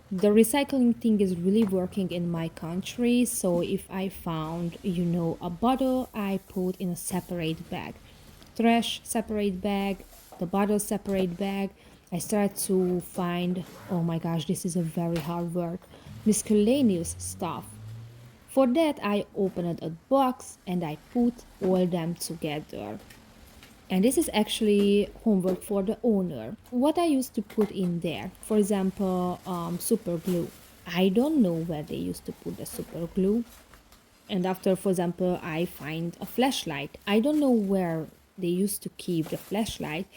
The recycling thing is really working in my country, so if I found a bottle, I put in a separate bag. Trash separate bag, the bottle separate bag. I start to find, oh my gosh, this is a very hard work, miscellaneous stuff. For that, I opened a box and I put all them together. And this is actually homework for the owner. What I used to put in there, for example, super glue. I don't know where they used to put the super glue. And after, for example, I find a flashlight. I don't know where they used to keep the flashlight.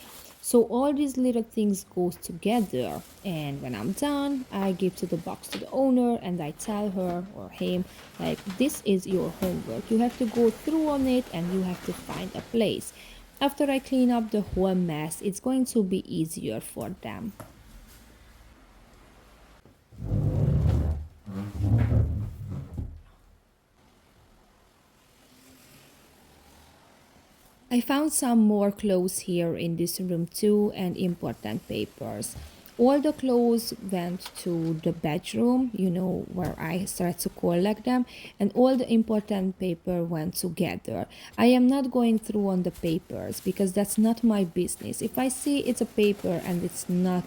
So all these little things goes together. And when I'm done, I give to the box to the owner and I tell her or him, like, this is your homework. You have to go through on it and you have to find a place. After I clean up the whole mess, it's going to be easier for them. I found some more clothes here in this room too and important papers. All the clothes went to the bedroom, where I started to collect them, and all the important paper went together. I am not going through on the papers because that's not my business. If I see it's a paper and it's not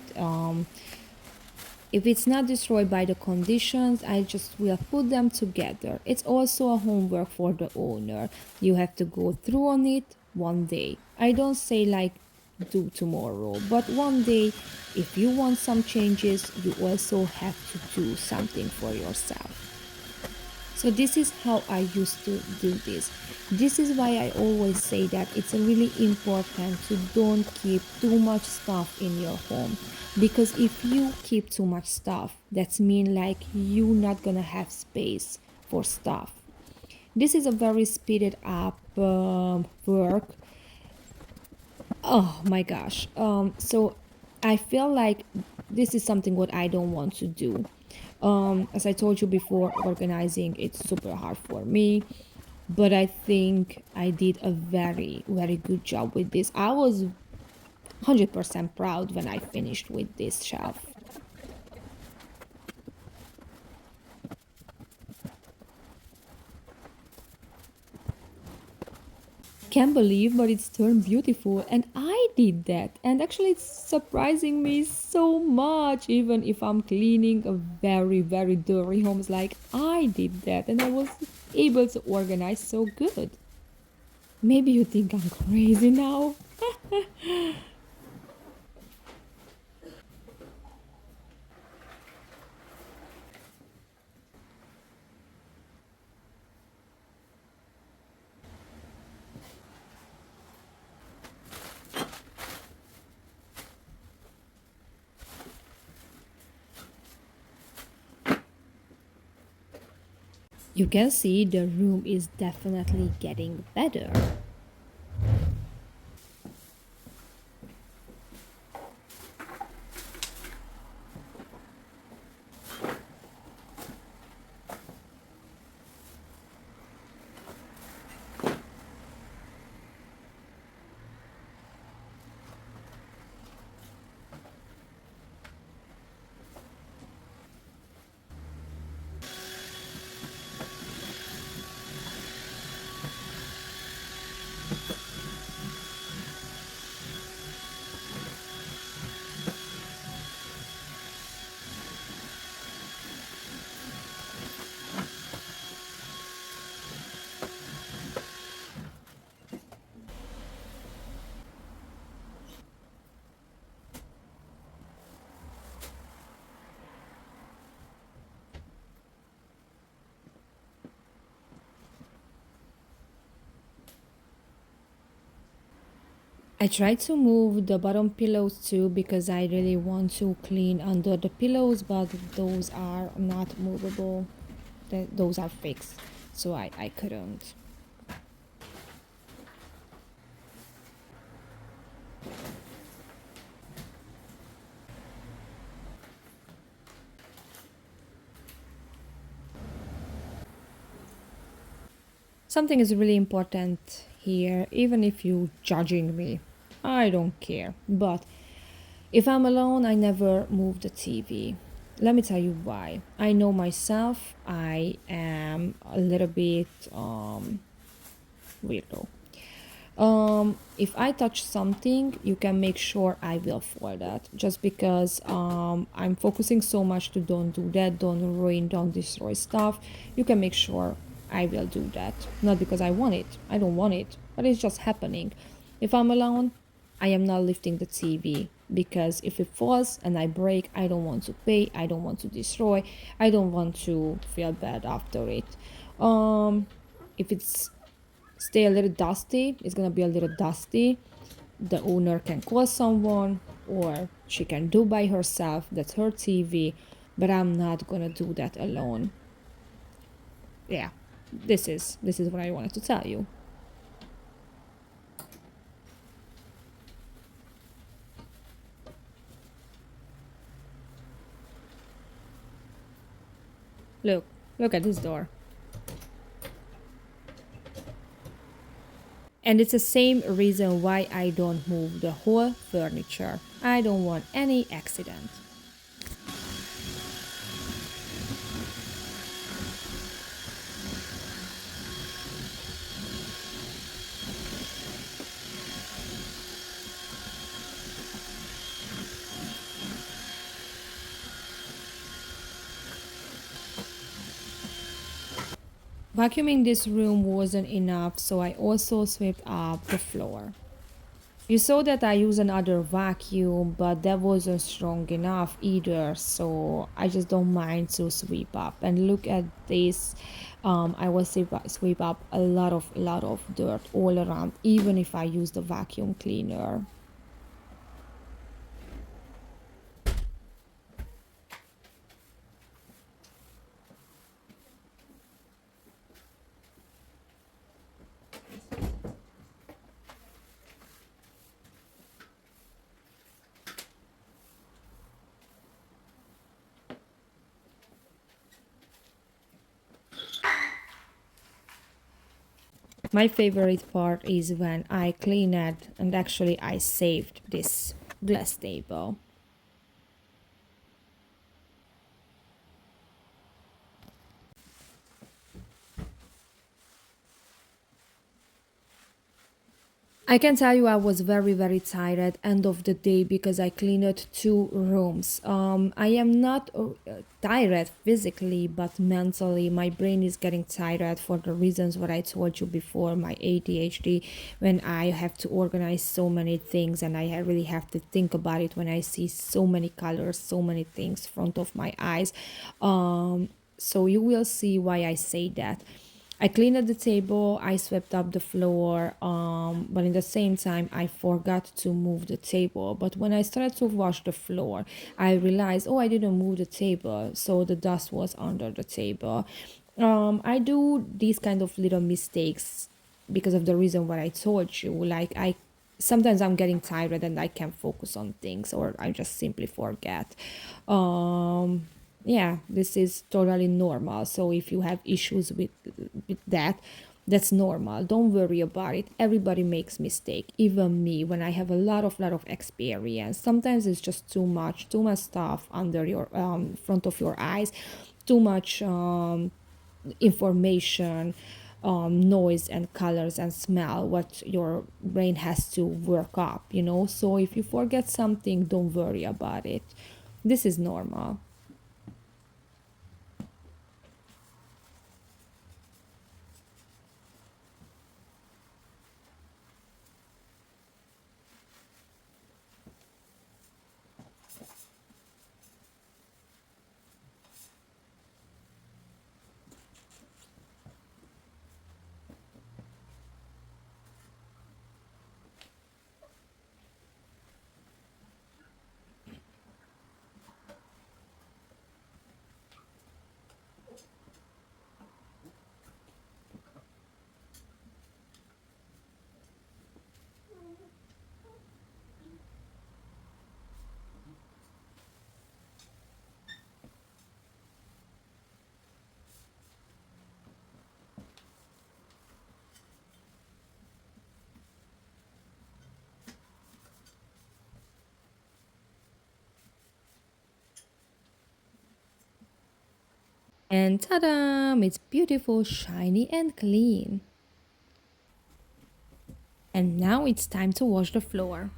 if it's not destroyed by the conditions, I just will put them together. It's also a homework for the owner. You have to go through on it one day. I don't say like do tomorrow, but one day, if you want some changes, you also have to do something for yourself. So this is how I used to do this. This is why I always say that it's really important to don't keep too much stuff in your home. Because if you keep too much stuff, that's mean like you not gonna have space for stuff. This is a very speeded up work. Oh my gosh. So I feel like this is something what I don't want to do. As I told you before, organizing it's super hard for me, but I think I did a very very good job with this. I was 100% proud when I finished with this shelf. Can't believe, but it's turned beautiful, and I did that. And actually, it's surprising me so much, even if I'm cleaning a very, very dirty home. It's like I did that, and I was able to organize so good. Maybe you think I'm crazy now. You can see the room is definitely getting better. I tried to move the bottom pillows too because I really want to clean under the pillows, but those are not movable. Those are fixed, so I couldn't. Something is really important here, even if you judging me. I don't care. But if I'm alone, I never move the TV. Let me tell you why. I know myself. I am a little bit weirdo. If I touch something, you can make sure I will fold that. Just because I'm focusing so much to don't do that, don't ruin, don't destroy stuff. You can make sure I will do that. Not because I want it. I don't want it, but it's just happening. If I'm alone, I am not lifting the TV because if it falls and I break, I don't want to pay. I don't want to destroy. I don't want to feel bad after it. If it's stay a little dusty, it's gonna be a little dusty. The owner can call someone or she can do by herself. That's her TV, but I'm not gonna do that alone. Yeah, this is what I wanted to tell you. Look, look at this door. And it's the same reason why I don't move the whole furniture. I don't want any accident. Vacuuming this room wasn't enough, so I also swept up the floor. You saw that I used another vacuum, but that wasn't strong enough either, so I just don't mind to sweep up. And look at this, I will sweep up a lot of dirt all around, even if I use the vacuum cleaner. My favorite part is when I clean it and actually I saved this glass table. I can tell you I was very, very tired at end of the day because I cleaned two rooms. I am not tired physically, but mentally, my brain is getting tired for the reasons what I told you before. My ADHD, when I have to organize so many things, and I really have to think about it when I see so many colors, so many things front of my eyes. So you will see why I say that. I cleaned up the table, I swept up the floor, but in the same time, I forgot to move the table. But when I started to wash the floor, I realized, oh, I didn't move the table, so the dust was under the table. I do these kind of little mistakes because of the reason what I told you. Like I sometimes I'm getting tired and I can't focus on things, or I just simply forget. Yeah, this is totally normal. So if you have issues with that, that's normal. Don't worry about it. Everybody makes mistake, even me. When I have a lot of experience, sometimes it's just too much stuff under your front of your eyes, too much information, noise and colors and smell what your brain has to work up, you know. So if you forget something, don't worry about it. This is normal. And ta-da! It's beautiful, shiny, and clean. And now it's time to wash the floor.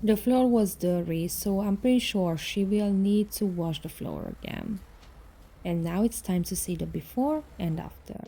The floor was dirty, so I'm pretty sure she will need to wash the floor again. And now it's time to see the before and after.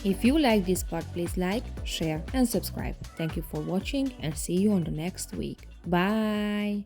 If you like this part, please like, share and subscribe. Thank you for watching and see you on the next week. Bye!